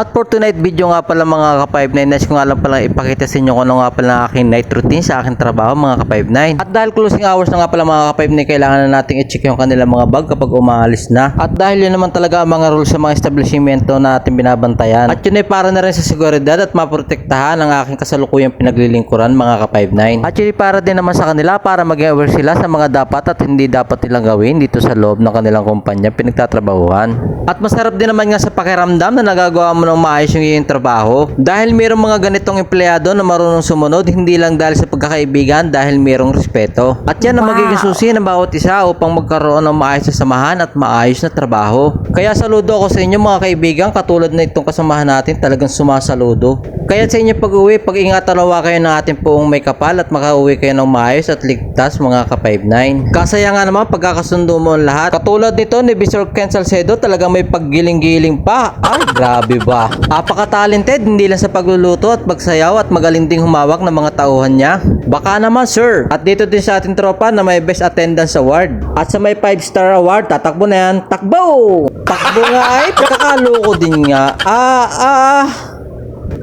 At for tonight video nga pala mga ka-59, nais ko nga lang pala ipakita sa inyo kung ano nga pala ang aking night routine sa aking trabaho mga ka-59. At dahil closing hours na nga pala mga ka-59, kailangan na nating i-check yung kanilang mga bag kapag umaalis na. At dahil yun naman talaga ang mga rules sa mga establishmento na ating binabantayan. At yun ay para na rin sa seguridad at maprotektahan ang aking kasalukuyang pinaglilingkuran mga ka-59. At yun ay para din naman sa kanila para maging aware sila sa mga dapat at hindi dapat nilang gawin dito sa loob ng kanilang kumpanya pinagtatrabahuhan. At masarap din naman nga sa pakiramdam na nagagawa mo ng maayos yung iyong trabaho. Dahil mayroong mga ganitong empleyado na marunong sumunod, hindi lang dahil sa pagkakaibigan, dahil mayroong respeto. At yan ang magiging susi ng bawat isa upang magkaroon ng maayos na samahan at maayos na trabaho. Kaya saludo ako sa inyo mga kaibigan, katulad na itong kasamahan natin, talagang sumasaludo. Kaya sa inyo pag-uwi, pag-ingatan nawa kayo ng ating poong may kapal at makauwi kayo ng maayos at ligtas mga ka-59. Kasaya nga naman pagkakasundo mo ang lahat. Katulad nito ni Mr. Ken Salcedo, talagang may paggiling-giling pa. Ay, grabe ba? Napaka-talented, hindi lang sa pagluluto at pagsayaw at magaling ding humawak ng mga tauhan niya. Baka naman sir. At dito din sa ating tropa na may Best Attendance Award. At sa may 5-star award, tatakbo na yan. Takbo! Takbo nga ay, pagkakaloko din nga.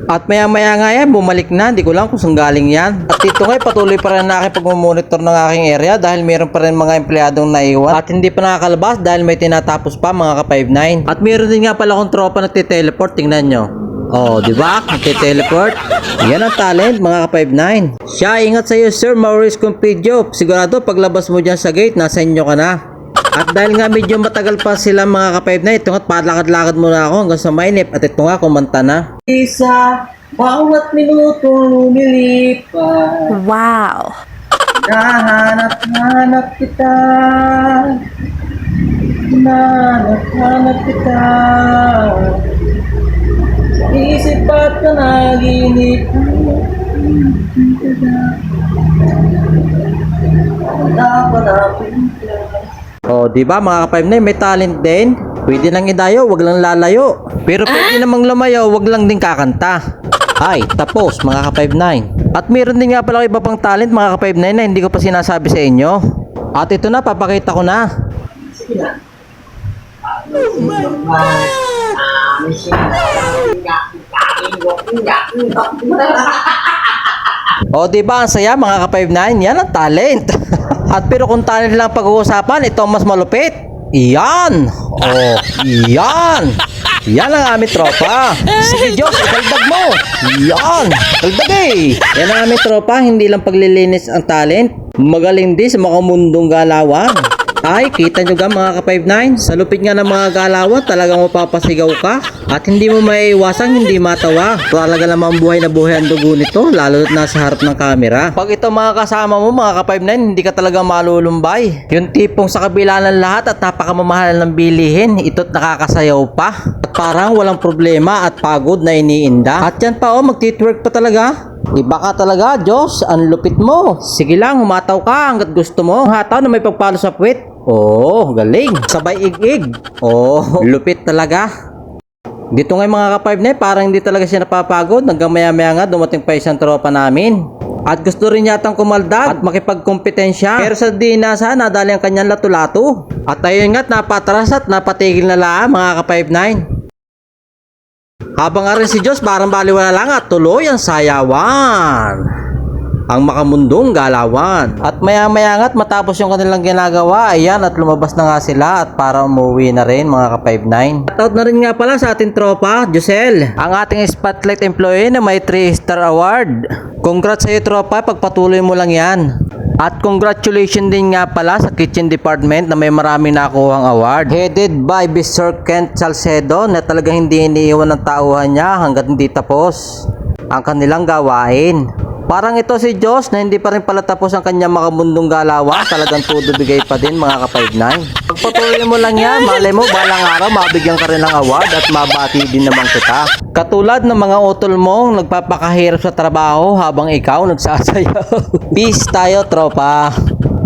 At maya nga yan, bumalik na. Hindi ko lang kung saan galing yan. At dito ngayon, patuloy pa rin na aking pag-monitor ng aking area dahil mayroon pa rin mga empleyadong naiwan. At hindi pa nakakalabas dahil may tinatapos pa mga ka-59. At mayroon din nga pala akong tropa na nagte-teleport. Tingnan nyo. Oh, di ba? Nagte-teleport. Yan ang talent mga ka-59. Siya, ingat sa iyo Sir Maurice Compidio. Sigurado paglabas mo dyan sa gate, nasa inyo ka na. At dahil nga medyo matagal pa sila mga ka-59, ito nga't palakad-lakad muna ako hanggang sa mainip. At ito nga, kumanta na. Isa, bawat minuto lumilipas. Wow! Nahanap-hanap kita. Nahanap-hanap kita. Sa isip at panaginip. Dapat-dapat ka. Oh, di ba mga ka-59, may talent din. Pwede lang idayo, wag lang lalayo. Pero pwede namang lumayo, wag lang din kakanta. Ay, tapos mga ka-59. At meron din nga pala iba pang talent mga ka-59 na hindi ko pa sinasabi sa inyo. At ito na, papakita ko na. Sige na. O di ba ang saya mga ka-59, yan ang talent. At pero kung talent lang pag-uusapan, ito ang mas malupit. Iyan. Oh, iyan. Yan ang aming tropa. Sige Diyos, idagdag mo. Yan. Dagdag eh. Yan ang aming tropa, hindi lang paglilinis ang talent. Magaling din sa makamundong galawan. Ay, kita nyo ga mga ka-59, sa lupit nga ng mga galawan, talagang mapapasigaw ka. At hindi mo maiiwasang hindi matawa. Talaga namang buhay na buhay ang dugo nito, lalo na nasa harap ng camera. Pag ito mga kasama mo mga ka-59, hindi ka talaga malulumbay. Yung tipong sa kabila ng lahat at napakamamahal ng bilihin, ito't nakakasayaw pa. At parang walang problema at pagod na iniinda. At yan pa magtitwerk pa talaga. Iba ka talaga, Diyos, ang lupit mo. Sige lang, humataw ka hanggat gusto mo. Hataw na may pagpalo sa puwit. Oh, galing. Sabay ig-ig. Oh, lupit talaga. Dito nga mga ka-59, parang hindi talaga siya napapagod. Hanggang maya-maya nga, dumating pa isang tropa namin. At gusto rin yatang kumaldag at makipagkompetensya. Pero sa dinasa, nadali ang kanyang lato-lato. At ayun nga't napatras at napatigil na lang mga ka-59. Habang nga rin si Diyos parang baliwala lang at tuloy ang sayawan. Ang makamundong galawan. At maya-maya nga't matapos yung kanilang ginagawa, ayan at lumabas na nga sila at para umuwi na rin mga ka-59. Shoutout na rin nga pala sa ating tropa, Josel, ang ating spotlight employee na may 3-star award. Congrats sa iyo tropa, pagpatuloy mo lang yan. At congratulations din nga pala sa kitchen department na may maraming nakuhang award. Headed by Mr. Ken Salcedo na talagang hindi iniiwan ng tauhan niya hanggat hindi tapos ang kanilang gawain. Parang ito si Diyos na hindi pa rin pala tapos ang kanyang makamundong galawan. Talagang todo bigay pa din mga ka-59. Pagpatuloy mo lang yan, malay mo balang araw mabigyan ka rin ng award at mabati din naman kita. Katulad ng mga utol mong nagpapakahirap sa trabaho habang ikaw nagsasayaw. Peace tayo tropa.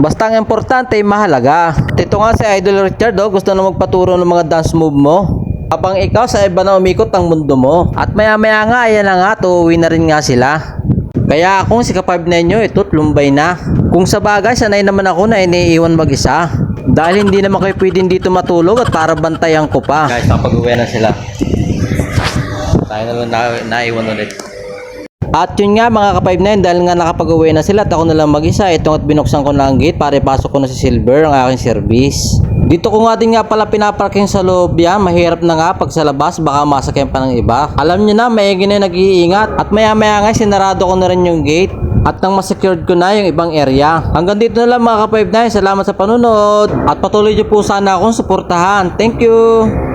Basta ang importante ay mahalaga. Ito nga si Idol Richard gusto na magpaturo ng mga dance move mo habang ikaw sa iba na umikot ang mundo mo. At maya-maya nga, ayan na nga, tuuwi na rin nga sila. Kaya akong si Kapab Nenyo, ito't lumbay na. Kung sa bagay, sanay naman ako na iniiwan mag-isa. Dahil hindi naman kayo pwedeng dito matulog at para bantayan ko pa. Guys, kapag-uwi na sila. Tayo na lang naiwan ulit. At yun nga mga ka-5-9, dahil nga nakapag-uwi na sila at ako na lang mag-isa, itong at binuksan ko na ang gate para ipasok ko na si Silver ang aking service. Dito ko nga din nga pala pinaparking sa loob yan, mahirap na nga pag sa labas baka masakyan pa ng iba. Alam nyo na, maigi na nag-iingat at maya maya nga sinarado ko na rin yung gate at nang masecured ko na yung ibang area. Hanggang dito na lang mga ka-5-9, salamat sa panunod at patuloy nyo po sana akong suportahan. Thank you!